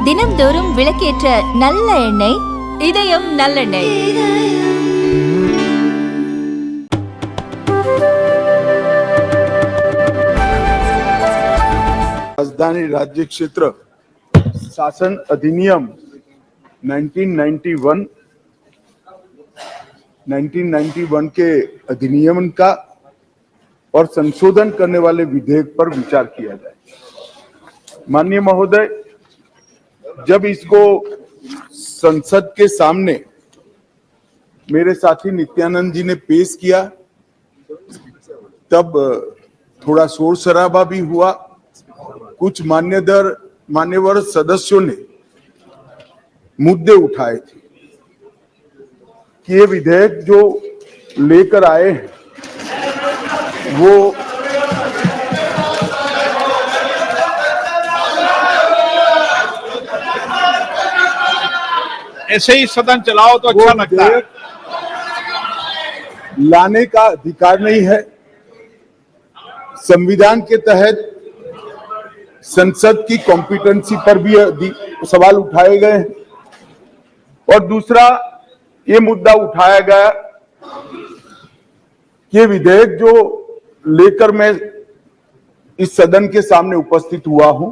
தினம்தோறும் விளக்கேற்ற நல்ல எண்ணெய் இதயம் நல்லெண்ணெய். राजधानी राज्य क्षेत्र शासन अधिनियम 1991 के अधिनियम का और संशोधन करने वाले विधेयक पर विचार किया जाए। माननीय महोदय, जब इसको संसद के सामने मेरे साथी नित्यानंद जी ने पेश किया तब थोड़ा शोर शराबा भी हुआ। कुछ मान्यवर सदस्यों ने मुद्दे उठाए थे कि ये विधेयक जो लेकर आए हैं वो ऐसे ही सदन चलाओ तो अच्छा लगता है। लाने का अधिकार नहीं है। संविधान के तहत संसद की कॉम्पिटेंसी पर भी सवाल उठाए गए हैं और दूसरा ये मुद्दा उठाया गया कि विधेयक जो लेकर मैं इस सदन के सामने उपस्थित हुआ हूं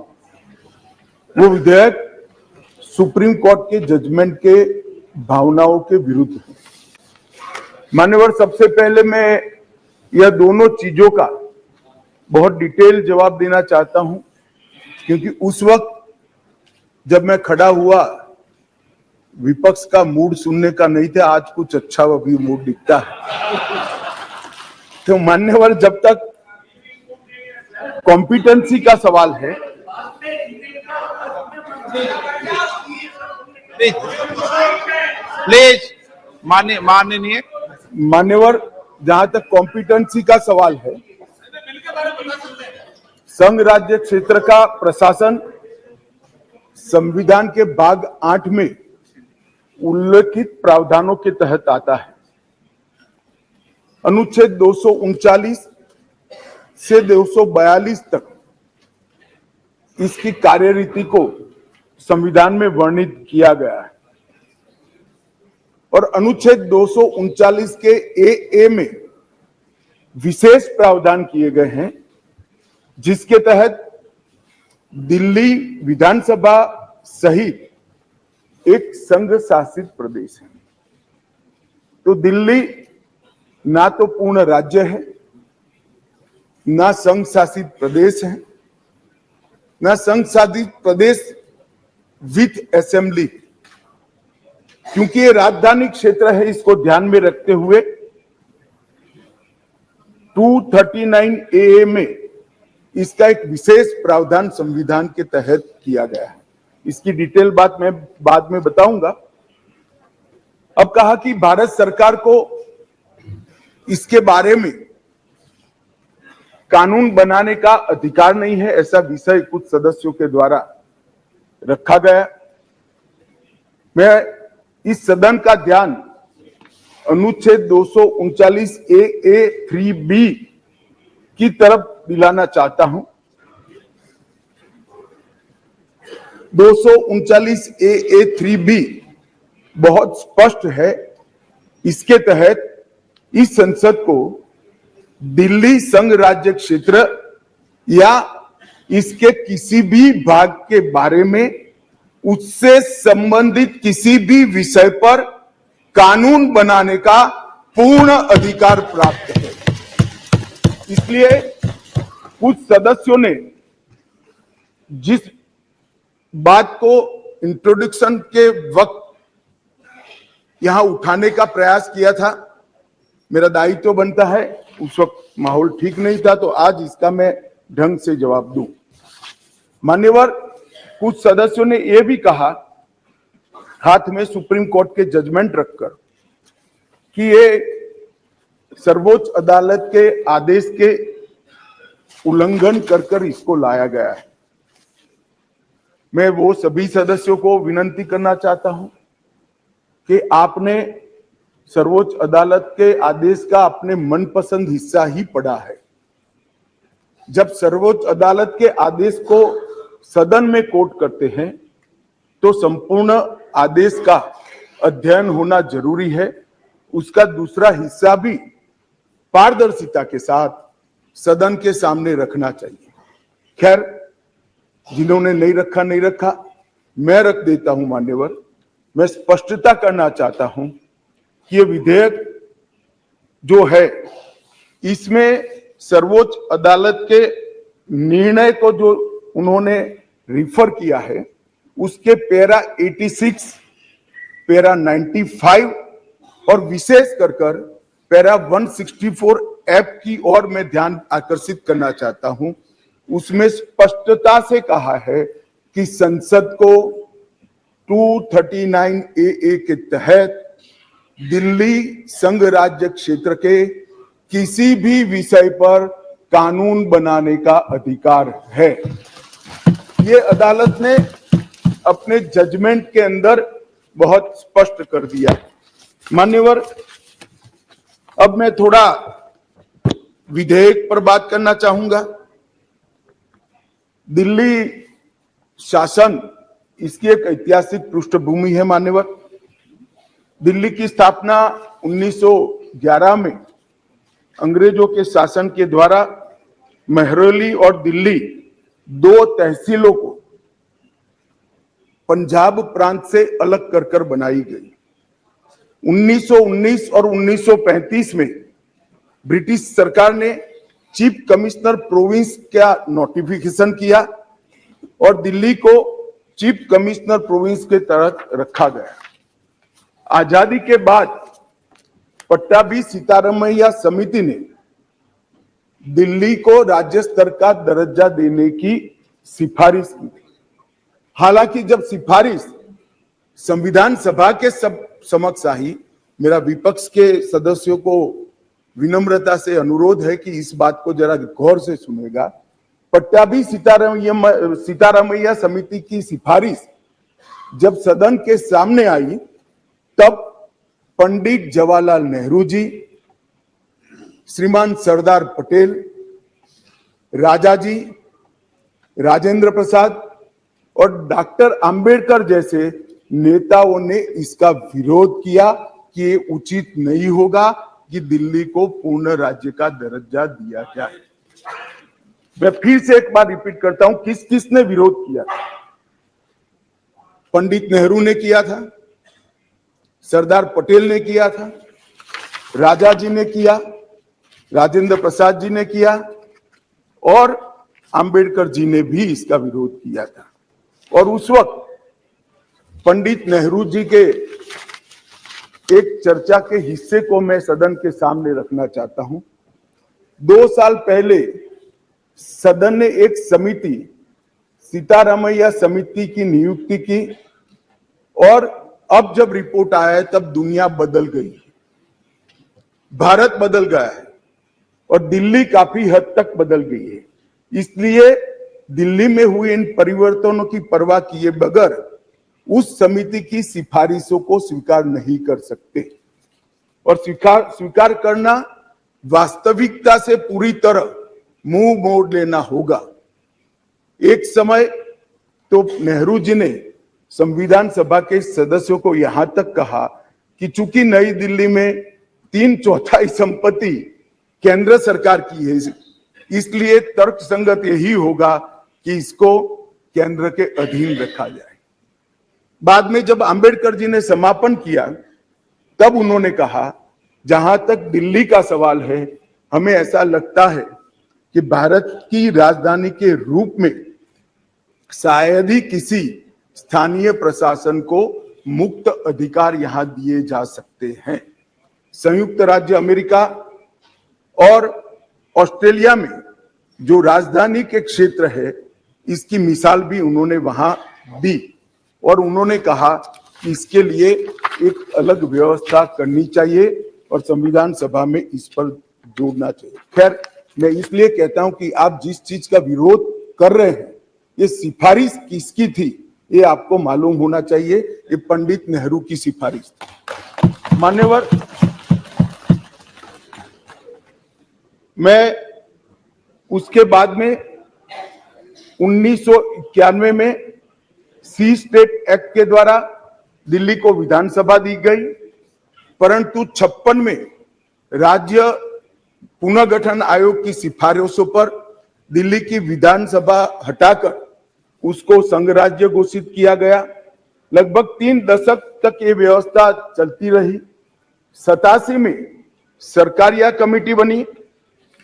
वो विधेयक सुप्रीम कोर्ट के जजमेंट के भावनाओं के विरुद्ध है। मान्यवर, सबसे पहले मैं यह दोनों चीजों का बहुत डिटेल जवाब देना चाहता हूं क्योंकि उस वक्त जब मैं खड़ा हुआ विपक्ष का मूड सुनने का नहीं था, आज कुछ अच्छा भी मूड दिखता है। तो मान्यवर, जब तक कॉम्पिटेंसी का सवाल है प्लीज मान्यवर, जहां तक कॉम्पिटेंसी का सवाल है, संघ राज्य क्षेत्र का प्रशासन संविधान के भाग 8 में उल्लेखित प्रावधानों के तहत आता है। अनुच्छेद 239 से 242 तक इसकी कार्यरीति को संविधान में वर्णित किया गया है और अनुच्छेद 239 के ए में विशेष प्रावधान किए गए हैं जिसके तहत दिल्ली विधानसभा सहित एक संघ शासित प्रदेश है। तो दिल्ली ना तो पूर्ण राज्य है, ना संघ शासित प्रदेश है, ना संघ शासित प्रदेश विथ असेंबली। क्योंकि ये राजधानी क्षेत्र है, इसको ध्यान में रखते हुए 239A में इसका एक विशेष प्रावधान संविधान के तहत किया गया है। इसकी डिटेल बात मैं बाद में बताऊंगा। अब कहा कि भारत सरकार को इसके बारे में कानून बनाने का अधिकार नहीं है, ऐसा विषय कुछ सदस्यों के द्वारा रखा गया। मैं इस सदन का ध्यान अनुच्छेद 239A3B की तरफ दिलाना चाहता हूं। 239A3B बहुत स्पष्ट है। इसके तहत इस संसद को दिल्ली संघ राज्य क्षेत्र या इसके किसी भी भाग के बारे में उससे संबंधित किसी भी विषय पर कानून बनाने का पूर्ण अधिकार प्राप्त है। इसलिए कुछ सदस्यों ने जिस बात को इंट्रोडक्शन के वक्त यहां उठाने का प्रयास किया था, मेरा दायित्व बनता है, उस वक्त माहौल ठीक नहीं था, तो आज इसका मैं ढंग से जवाब दूं। मान्यवर, कुछ सदस्यों ने यह भी कहा हाथ में सुप्रीम कोर्ट के जजमेंट रखकर कि ये सर्वोच्च अदालत के आदेश के उल्लंघन कर इसको लाया गया है। मैं वो सभी सदस्यों को विनती करना चाहता हूं कि आपने सर्वोच्च अदालत के आदेश का अपने मनपसंद हिस्सा ही पढ़ा है। जब सर्वोच्च अदालत के आदेश को सदन में कोट करते हैं तो संपूर्ण आदेश का अध्ययन होना जरूरी है। उसका दूसरा हिस्सा भी पारदर्शिता के साथ सदन के सामने रखना चाहिए। खैर, जिन्होंने नहीं रखा, मैं रख देता हूं मान्यवर। मैं स्पष्टता करना चाहता हूं कि ये विधेयक जो है, इसमें सर्वोच्च अदालत के निर्णय को जो उन्होंने रिफर किया है, उसके पैरा 86, पैरा 95 और विशेष कर पैरा 164 F की ओर मैं ध्यान आकर्षित करना चाहता हूं। उसमें स्पष्टता से कहा है कि संसद को 239 AA के तहत दिल्ली संघ राज्य क्षेत्र के किसी भी विषय पर कानून बनाने का अधिकार है। ये अदालत ने अपने जजमेंट के अंदर बहुत स्पष्ट कर दिया। मान्यवर, अब मैं थोड़ा विधेयक पर बात करना चाहूंगा। दिल्ली शासन, इसकी एक ऐतिहासिक पृष्ठभूमि है मान्यवर। दिल्ली की स्थापना 1911 में अंग्रेजों के शासन के द्वारा महरौली और दिल्ली दो तहसीलों को पंजाब प्रांत से अलग कर बनाई गई। 1919 और 1935 में ब्रिटिश सरकार ने चीफ कमिश्नर प्रोविंस का नोटिफिकेशन किया और दिल्ली को चीफ कमिश्नर प्रोविंस के तहत रखा गया। आजादी के बाद पट्टाभी सीतारामैया समिति ने दिल्ली को राज्य स्तर का दर्जा देने की सिफारिश की। हालांकि जब सिफारिश संविधान सभा के समक्ष आई, मेरा विपक्ष के सदस्यों को विनम्रता से अनुरोध है कि इस बात को जरा गौर से सुनेगा। पट्टाभी सीतारामैया समिति की सिफारिश जब सदन के सामने आई, तब पंडित जवाहरलाल नेहरू जी, श्रीमान सरदार पटेल, राजाजी, राजेंद्र प्रसाद और डॉक्टर अंबेडकर जैसे नेताओं ने इसका विरोध किया कि ये उचित नहीं होगा कि दिल्ली को पूर्ण राज्य का दर्जा दिया जाए। मैं फिर से एक बार रिपीट करता हूं, किस किसने विरोध किया था? पंडित नेहरू ने किया था, सरदार पटेल ने किया था, राजा जी ने किया, राजेंद्र प्रसाद जी ने किया और अंबेडकर जी ने भी इसका विरोध किया था। और उस वक्त पंडित नेहरू जी के एक चर्चा के हिस्से को मैं सदन के सामने रखना चाहता हूं। 2 साल पहले सदन ने एक समिति, सीतारामैया समिति की नियुक्ति की और अब जब रिपोर्ट आया है तब दुनिया बदल गई, भारत बदल गया है और दिल्ली काफी हद तक बदल गई है। इसलिए दिल्ली में हुए इन परिवर्तनों की परवाह किए बगैर उस समिति की सिफारिशों को स्वीकार नहीं कर सकते और स्वीकार करना वास्तविकता से पूरी तरह मुंह मोड़ लेना होगा। एक समय तो नेहरू जी ने संविधान सभा के सदस्यों को यहां तक कहा कि चूंकि नई दिल्ली में 3/4 संपत्ति केंद्र सरकार की है, इसलिए तर्कसंगत यही होगा कि इसको केंद्र के अधीन रखा जाए। बाद में जब अंबेडकर जी ने समापन किया, तब उन्होंने कहा, जहां तक दिल्ली का सवाल है, हमें ऐसा लगता है कि भारत की राजधानी के रूप में शायद ही किसी स्थानीय प्रशासन को मुक्त अधिकार यहां दिए जा सकते हैं। संयुक्त राज्य अमेरिका और ऑस्ट्रेलिया में जो राजधानी के क्षेत्र है, इसकी मिसाल भी उन्होंने वहां दी और उन्होंने कहा कि इसके लिए एक अलग व्यवस्था करनी चाहिए और संविधान सभा में इस पर जोड़ना चाहिए। खैर, मैं इसलिए कहता हूं कि आप जिस चीज का विरोध कर रहे हैं, ये सिफारिश किसकी थी ये आपको मालूम होना चाहिए। ये पंडित नेहरू की सिफारिश थी। मान्यवर, मैं उसके बाद में 1991 में सी स्टेट एक्ट के द्वारा दिल्ली को विधानसभा दी गई, परंतु 56 में राज्य पुनर्गठन आयोग की सिफारिशों पर दिल्ली की विधानसभा हटाकर उसको संघ राज्य घोषित किया गया। लगभग 3 दशक तक ये व्यवस्था चलती रही। 87 में सरकारिया कमेटी बनी,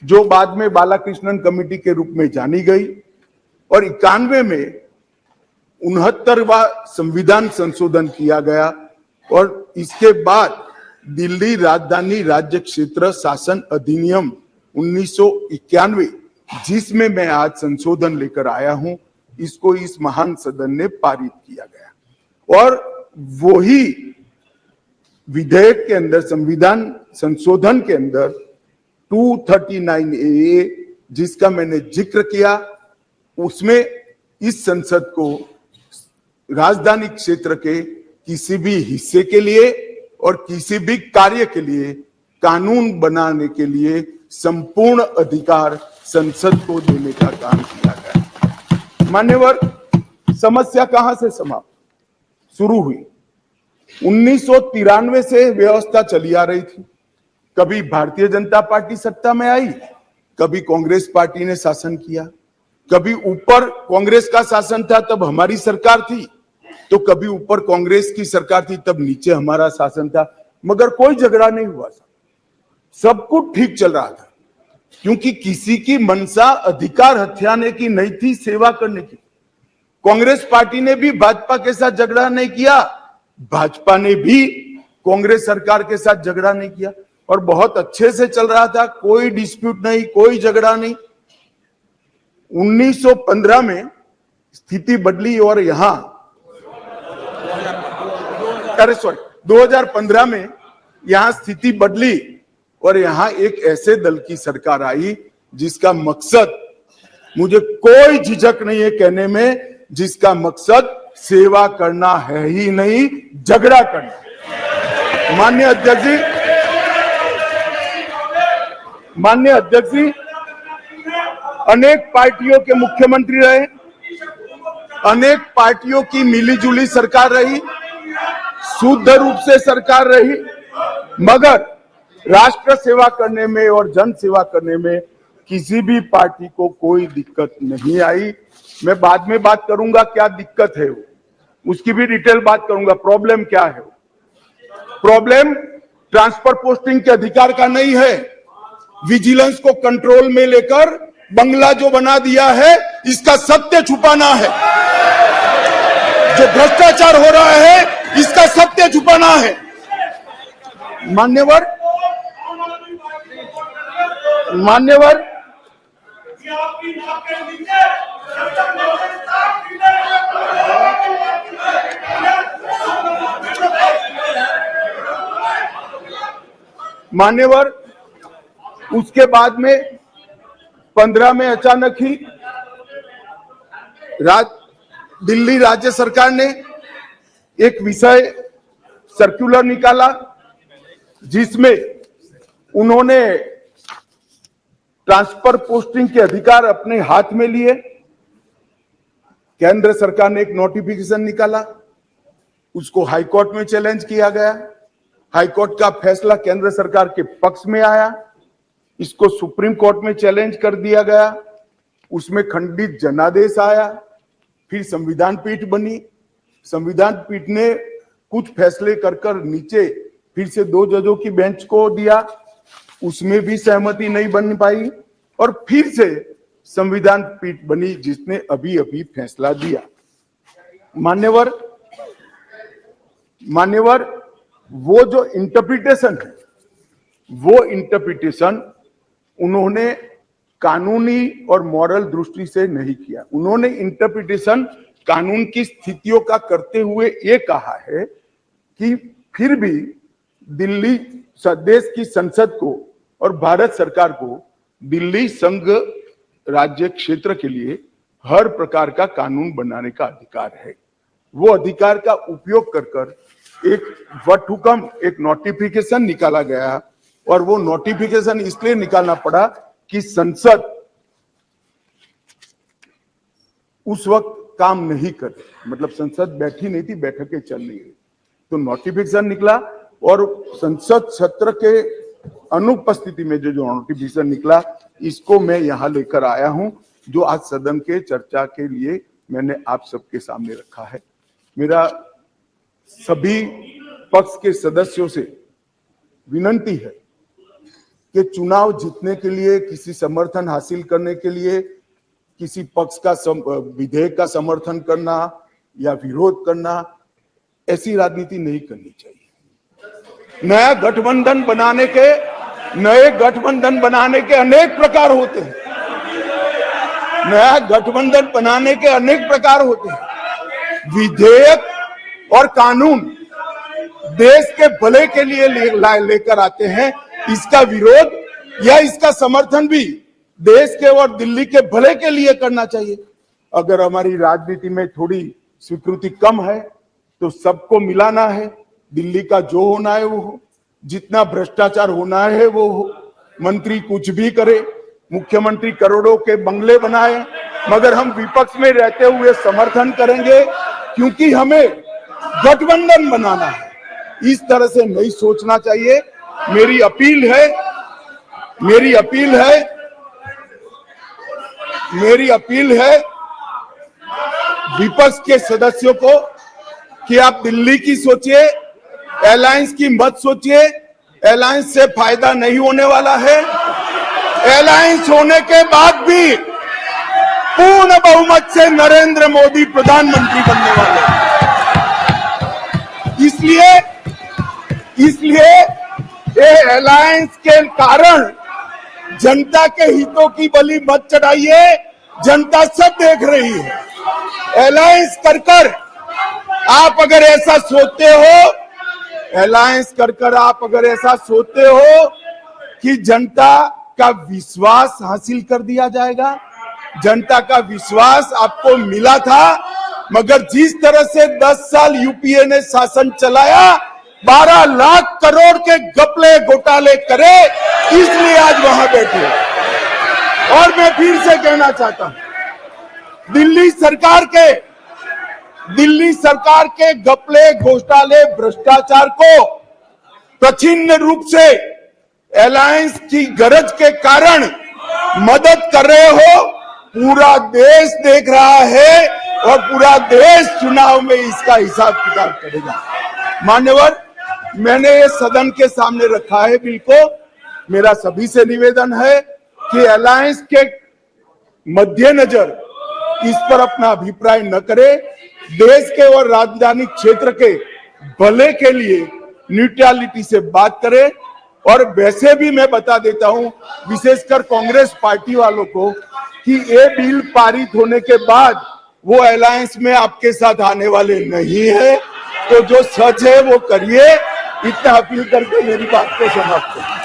जो बाद में बालाकृष्णन कमेटी के रूप में जानी गई, और 91 में 69वां संविधान संशोधन किया गया, और इसके बाद दिल्ली राजधानी राज्य क्षेत्र शासन अधिनियम 1991, जिसमें मैं आज संशोधन लेकर आया हूं, इसको इस महान सदन ने पारित किया गया। और वही विधेयक के अंदर, संविधान संशोधन के अंदर 239A, जिसका मैंने जिक्र किया, उसमें इस संसद को राजधानी क्षेत्र के किसी भी हिस्से के लिए और किसी भी कार्य के लिए कानून बनाने के लिए संपूर्ण अधिकार संसद को देने का काम किया गया। मान्यवर, समस्या कहां से समाप्त शुरू हुई? 1993 से व्यवस्था चली आ रही थी। कभी भारतीय जनता पार्टी सत्ता में आई, कभी कांग्रेस पार्टी ने शासन किया, कभी ऊपर कांग्रेस का शासन था तब हमारी सरकार थी, तो कभी ऊपर कांग्रेस की सरकार थी तब नीचे हमारा शासन था, मगर कोई झगड़ा नहीं हुआ। सब कुछ ठीक चल रहा था, क्योंकि किसी की मंशा अधिकार हथियाने की नहीं थी, सेवा करने की। कांग्रेस पार्टी ने भी भाजपा के साथ झगड़ा नहीं किया, भाजपा ने भी कांग्रेस सरकार के साथ झगड़ा नहीं किया, और बहुत अच्छे से चल रहा था, कोई डिस्प्यूट नहीं, कोई झगड़ा नहीं। 1915 में स्थिति बदली और यहां 2015 में यहां स्थिति बदली और यहां एक ऐसे दल की सरकार आई जिसका मकसद, मुझे कोई झिझक नहीं है कहने में, जिसका मकसद सेवा करना है ही नहीं, झगड़ा करना। माननीय अध्यक्ष जी अनेक पार्टियों के मुख्यमंत्री रहे, अनेक पार्टियों की मिलीजुली सरकार रही, शुद्ध रूप से सरकार रही, मगर राष्ट्र सेवा करने में और जन सेवा करने में किसी भी पार्टी को कोई दिक्कत नहीं आई। मैं बाद में बात करूंगा क्या दिक्कत है, उसकी भी डिटेल बात करूंगा। प्रॉब्लम क्या है? प्रॉब्लम ट्रांसफर पोस्टिंग के अधिकार का नहीं है, विजिलेंस को कंट्रोल में लेकर बंगला जो बना दिया है, इसका सत्य छुपाना है। जो भ्रष्टाचार हो रहा है, इसका सत्य छुपाना है। मान्यवर मान्यवर उसके बाद में 15 में अचानक ही दिल्ली राज्य सरकार ने एक विषय सर्कुलर निकाला, जिसमें उन्होंने ट्रांसफर पोस्टिंग के अधिकार अपने हाथ में लिए। केंद्र सरकार ने एक नोटिफिकेशन निकाला, उसको हाईकोर्ट में चैलेंज किया गया। हाईकोर्ट का फैसला केंद्र सरकार के पक्ष में आया, इसको सुप्रीम कोर्ट में चैलेंज कर दिया गया, उसमें खंडित जनादेश आया, फिर संविधान पीठ बनी। संविधान पीठ ने कुछ फैसले कर नीचे फिर से 2 जजों की बेंच को दिया, उसमें भी सहमति नहीं बन पाई, और फिर से संविधान पीठ बनी जिसने अभी अभी फैसला दिया। मान्यवर वो जो इंटरप्रिटेशन है, वो इंटरप्रिटेशन उन्होंने कानूनी और मॉरल दृष्टि से नहीं किया। उन्होंने इंटरप्रिटेशन कानून की स्थितियों का करते हुए ये कहा है कि फिर भी दिल्ली देश की संसद को और भारत सरकार को दिल्ली संघ राज्य क्षेत्र के लिए हर प्रकार का कानून बनाने का अधिकार है। वो अधिकार का उपयोग कर एक वटहुकम, एक नोटिफिकेशन निकाला गया, और वो नोटिफिकेशन इसलिए निकालना पड़ा कि संसद उस वक्त काम नहीं कर रहे, मतलब संसद बैठी नहीं थी, बैठकें चल नहीं रही, तो नोटिफिकेशन निकला और संसद सत्र के अनुपस्थिति में जो नोटिफिकेशन निकला, इसको मैं यहां लेकर आया हूं, जो आज सदन के चर्चा के लिए मैंने आप सबके सामने रखा है। मेरा सभी पक्ष के सदस्यों से विनंती है कि चुनाव जीतने के लिए, किसी समर्थन हासिल करने के लिए, किसी पक्ष का विधेयक का समर्थन करना या विरोध करना, ऐसी राजनीति नहीं करनी चाहिए। नए गठबंधन बनाने के अनेक प्रकार होते हैं। नया गठबंधन बनाने के अनेक प्रकार होते हैं। विधेयक और कानून देश के भले के लिए लेकर आते हैं। इसका विरोध या इसका समर्थन भी देश के और दिल्ली के भले के लिए करना चाहिए। अगर हमारी राजनीति में थोड़ी स्वीकृति कम है तो सबको मिलाना है। दिल्ली का जो होना है वो हो, जितना भ्रष्टाचार होना है वो हो। मंत्री कुछ भी करे, मुख्यमंत्री करोड़ों के बंगले बनाए, मगर हम विपक्ष में रहते हुए समर्थन करेंगे, क्योंकि हमें गठबंधन बनाना है। इस तरह से नहीं सोचना चाहिए। मेरी अपील है विपक्ष के सदस्यों को कि आप दिल्ली की सोचिए, अलायंस की मत सोचिए। अलायंस से फायदा नहीं होने वाला है। अलायंस होने के बाद भी पूर्ण बहुमत से नरेंद्र मोदी प्रधानमंत्री बनने वाले हैं। इसलिए ये अलायंस के कारण जनता के हितों की बलि मत चढ़ाइए। जनता सब देख रही है। अलायंस कर आप अगर ऐसा सोचते हो कि जनता का विश्वास हासिल कर दिया जाएगा, जनता का विश्वास आपको मिला था, मगर जिस तरह से 10 साल यूपीए ने शासन चलाया, 12 लाख करोड़ के घपले घोटाले करे, इसलिए आज वहां बैठे। और मैं फिर से कहना चाहता हूं, दिल्ली सरकार के घपले घोटाले भ्रष्टाचार को प्रच्छिन्न रूप से अलायंस की गरज के कारण मदद कर रहे हो। पूरा देश देख रहा है और पूरा देश चुनाव में इसका हिसाब किताब करेगा। मान्यवर, मैंने ये सदन के सामने रखा है बिल को। मेरा सभी से निवेदन है कि अलायंस के मद्देनजर इस पर अपना अभिप्राय न करे। देश के और राजधानी क्षेत्र के भले के लिए न्यूट्रलिटी से बात करे। और वैसे भी मैं बता देता हूं, विशेषकर कांग्रेस पार्टी वालों को, कि ये बिल पारित होने के बाद वो अलायंस में आपके साथ आने वाले नहीं है। तो जो सच है वो करिए। इतना अपील करके मेरी बात को समाप्त करें।